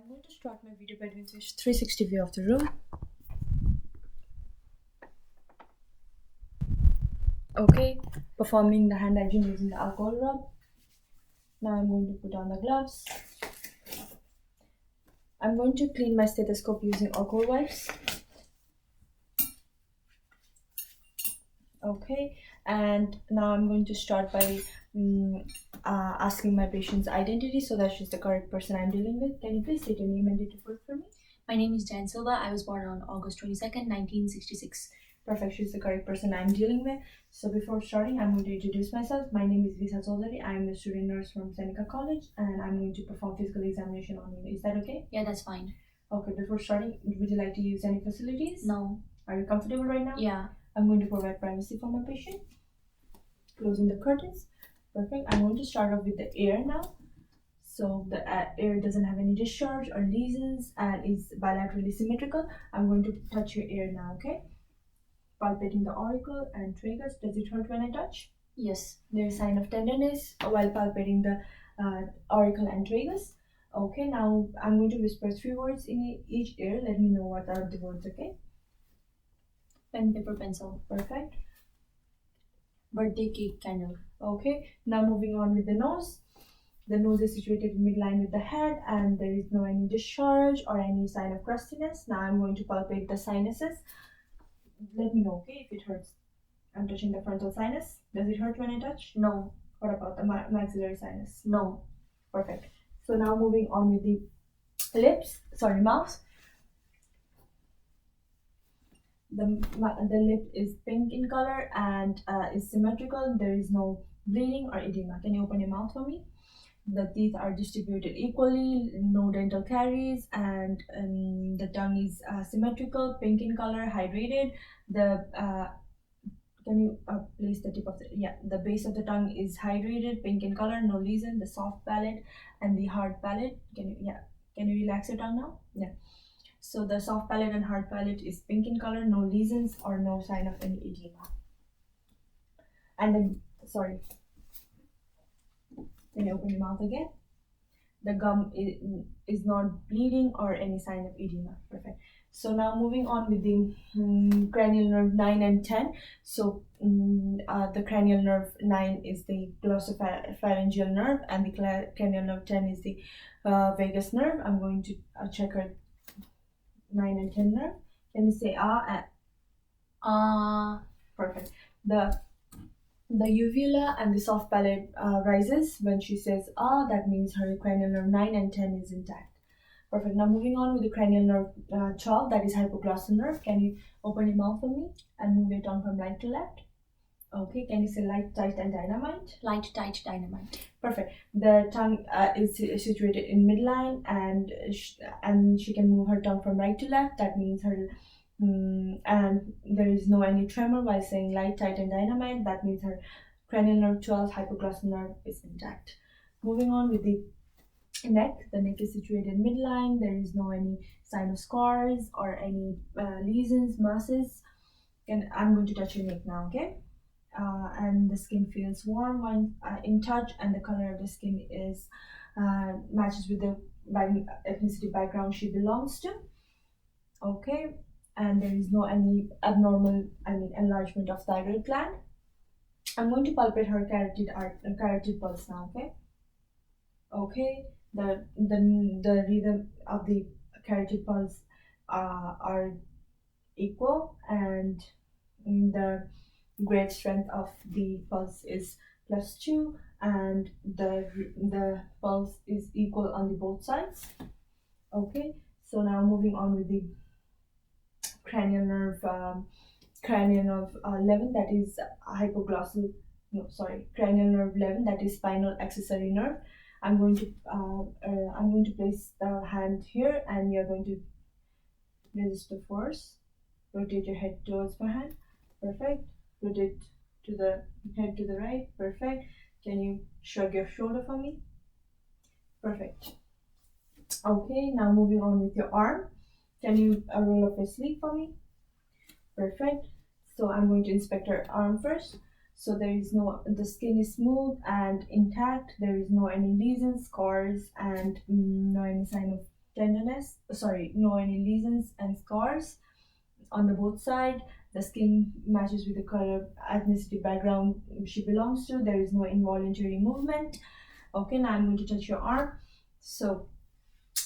I'm going to start my video by doing this 360 view of the room. Okay, performing the hand hygiene using the alcohol rub. Now I'm going to put on the gloves. I'm going to clean my stethoscope using alcohol wipes. Okay, and now I'm going to start by asking my patient's identity so that she's the correct person I'm dealing with. Can you please state your name and date of birth for me? My name is Jan Silva. I was born on August 22nd, 1966. Perfect, she's the correct person I'm dealing with. So before starting, I'm going to introduce myself. My name is Lisa Zolari. I'm a student nurse from Seneca College and I'm going to perform physical examination on you. Is that okay? Yeah, that's fine. Okay, before starting, would you like to use any facilities? No. Are you comfortable right now? Yeah. I'm going to provide privacy for my patient. Closing the curtains. Perfect. I'm going to start off with the air now. So the air doesn't have any discharge or lesions and is bilaterally symmetrical. I'm going to touch your ear now, okay? Palpating the auricle and tragus. Does it hurt when I touch? Yes. There is sign of tenderness while palpating the auricle and tragus. Okay, now I'm going to whisper 3 words in each ear. Let me know what are the words, okay? Pen, paper, pencil. Perfect. Birthday cake, candle. Okay, now moving on with the nose. The nose is situated in midline with the head and there is no any discharge or any sign of crustiness. Now I'm going to palpate the sinuses. Let me know, okay, if it hurts. I'm touching the frontal sinus. Does it hurt when I touch? No. What about the maxillary sinus? No. Perfect. So now moving on with the mouth. The lip is pink in color and is symmetrical. There is no bleeding or edema. Can you open your mouth for me? The teeth are distributed equally, no dental caries, and the tongue is symmetrical, pink in color, hydrated. Can you place the tip of the base of the tongue is hydrated, pink in color, no lesion. The soft palate and the hard palate. Can you relax your tongue now? Yeah. So the soft palate and hard palate is pink in color, no lesions or no sign of any edema. And then, sorry, can you open your mouth again? The gum is not bleeding or any sign of edema. Perfect. So now moving on with the cranial nerve 9 and 10. So the cranial nerve 9 is the glossopharyngeal nerve and the cranial nerve 10 is the vagus nerve. I'm going to check her 9 and 10 nerve. Can you say Perfect. The uvula and the soft palate rises when she says that means her cranial nerve 9 and 10 is intact. Perfect. Now moving on with the cranial nerve 12, that is hypoglossal nerve. Can you open your mouth for me and move your tongue from right to left? Okay, can you say light, tight, and dynamite? Light, tight, dynamite. Perfect. The tongue is situated in midline and she can move her tongue from right to left. That means her and there is no any tremor while saying light, tight, and dynamite. That means her cranial nerve 12, hypoglossal nerve is intact. Moving on with the neck. The neck is situated midline. There is no any sign of scars or any lesions, masses. And I'm going to touch your neck now, okay? And the skin feels warm when in touch, and the color of the skin is matches with the ethnicity background she belongs to. Okay, and there is no any abnormal, enlargement of thyroid gland. I'm going to palpate her carotid pulse now. Okay. Okay. The rhythm of the carotid pulse are equal, and the great strength of the pulse is +2, and the pulse is equal on the both sides. Okay. So now moving on with the cranial nerve 11, that is cranial nerve 11, that is spinal accessory nerve. I'm going to place the hand here and you're going to resist the force. Rotate your head towards my hand. Perfect. Rotate to the head to the right. Perfect. Can you shrug your shoulder for me? Perfect. Okay, now moving on with your arm. Can you roll up your sleeve for me? Perfect. So I'm going to inspect her arm first. So the skin is smooth and intact. There is no any lesions, scars, and no any sign of tenderness, sorry, no any lesions and scars on the both side. The skin matches with the color ethnicity background she belongs to. There is no involuntary movement. Okay, now I'm going to touch your arm. So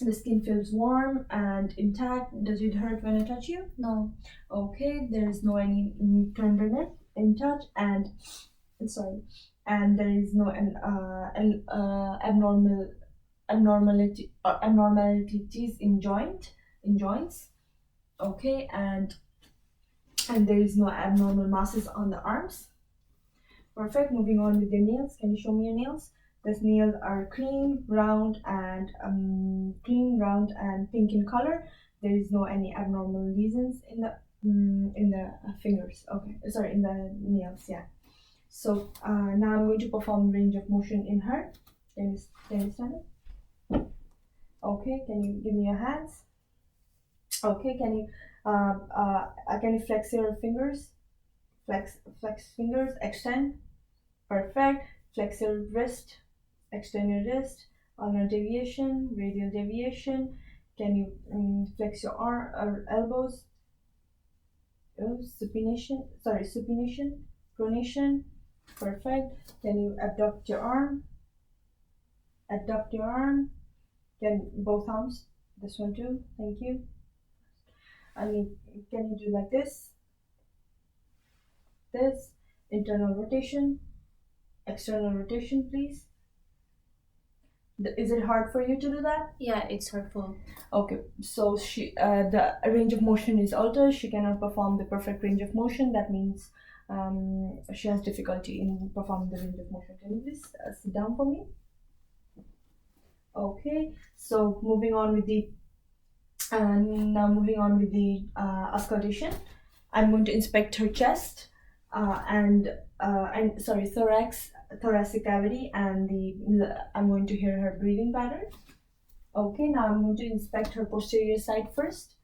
the skin feels warm and intact. Does it hurt when I touch you? No. Okay, there is no any tenderness in touch, and sorry, and there is no abnormalities in joints. Okay, and there is no abnormal masses on the arms. Perfect. Moving on with your nails. Can you show me your nails? These nails are cream, round, and pink in color. There is no any abnormal lesions in the fingers. Okay, sorry, in the nails. Yeah. So now I'm going to perform range of motion in her. Can you stand it? Okay. Can you give me your hands? Okay. Can you flex your fingers? Flex fingers. Extend. Perfect. Flex your wrist. Extend your wrist. Ulnar deviation. Radial deviation. Can you flex your arm or elbows? Supination. Sorry, supination. Pronation. Perfect. Can you abduct your arm? Abduct your arm. Can both arms? This one too. Thank you. I mean, can you do like this? This. Internal rotation. External rotation, please. Is it hard for you to do that? Yeah, it's hurtful. Okay, so the range of motion is altered. She cannot perform the perfect range of motion. That means she has difficulty in performing the range of motion. Can you please sit down for me? Okay, so moving on with the auscultation. I'm going to inspect her chest and sorry, thoracic cavity, and I'm going to hear her breathing pattern. Okay, now I'm going to inspect her posterior side first.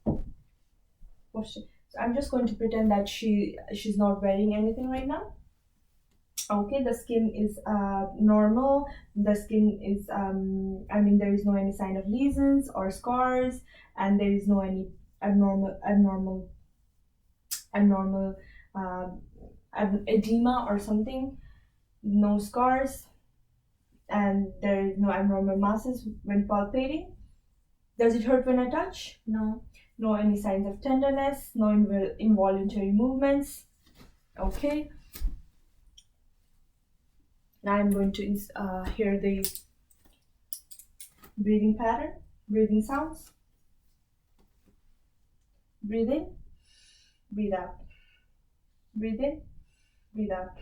So I'm just going to pretend that she's not wearing anything right now. Okay, the skin is normal. The skin is there is no any sign of lesions or scars, and there is no any abnormal edema or something. No scars, and there is no abnormal masses when palpating. Does it hurt when I touch? No. No any signs of tenderness, no involuntary movements. Okay. Now I'm going to hear the breathing pattern, breathing sounds. Breathe in, breathe out. Breathe in, breathe out.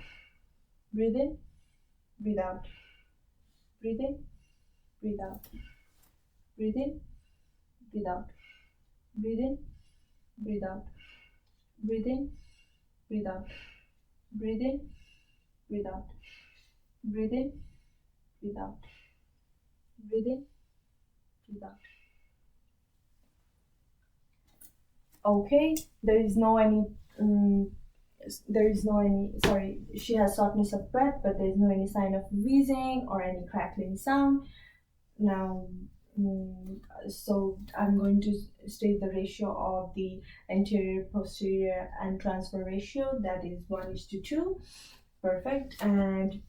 Breathe in, breathe out. Breathe in, breathe out. Breathe in, breathe out. Breathe in, breathe out. Breathe in, breathe out. Breathe in, breathe out. Breathe in, breathe out. Breathe in, breathe out. Okay, there is no any sorry, she has shortness of breath, but there is no any sign of wheezing or any crackling sound. Now so I'm going to state the ratio of the anterior, posterior, and transfer ratio. That is 1:2. Perfect. And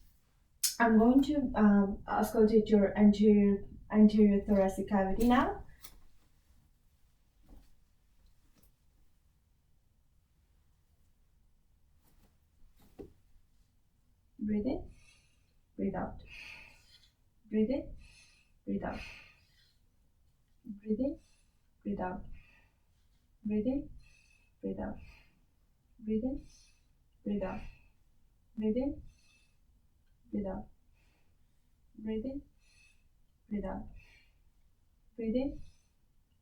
I'm going to auscultate your anterior thoracic cavity now. Breathe in, breathe out. Breathe in, breathe out. Breathe in, breathe out. Breathe in, breathe out. Breathe in, breathe out. Breathe in, breathe out. Breathe in, breathe out. Breathe in,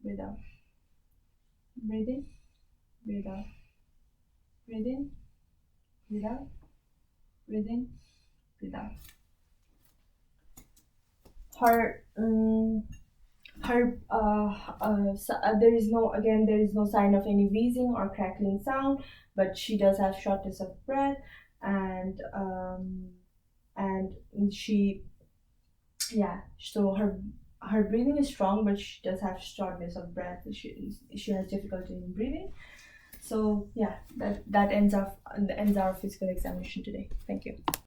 breathe out. Breathe in, breathe out. Breathe in, breathe out. Breathe in, breathe out. There is no sign of any wheezing or crackling sound, but she does have shortness of breath, and she, yeah. So her breathing is strong, but she does have shortness of breath. She has difficulty in breathing. So yeah, that ends our physical examination today. Thank you.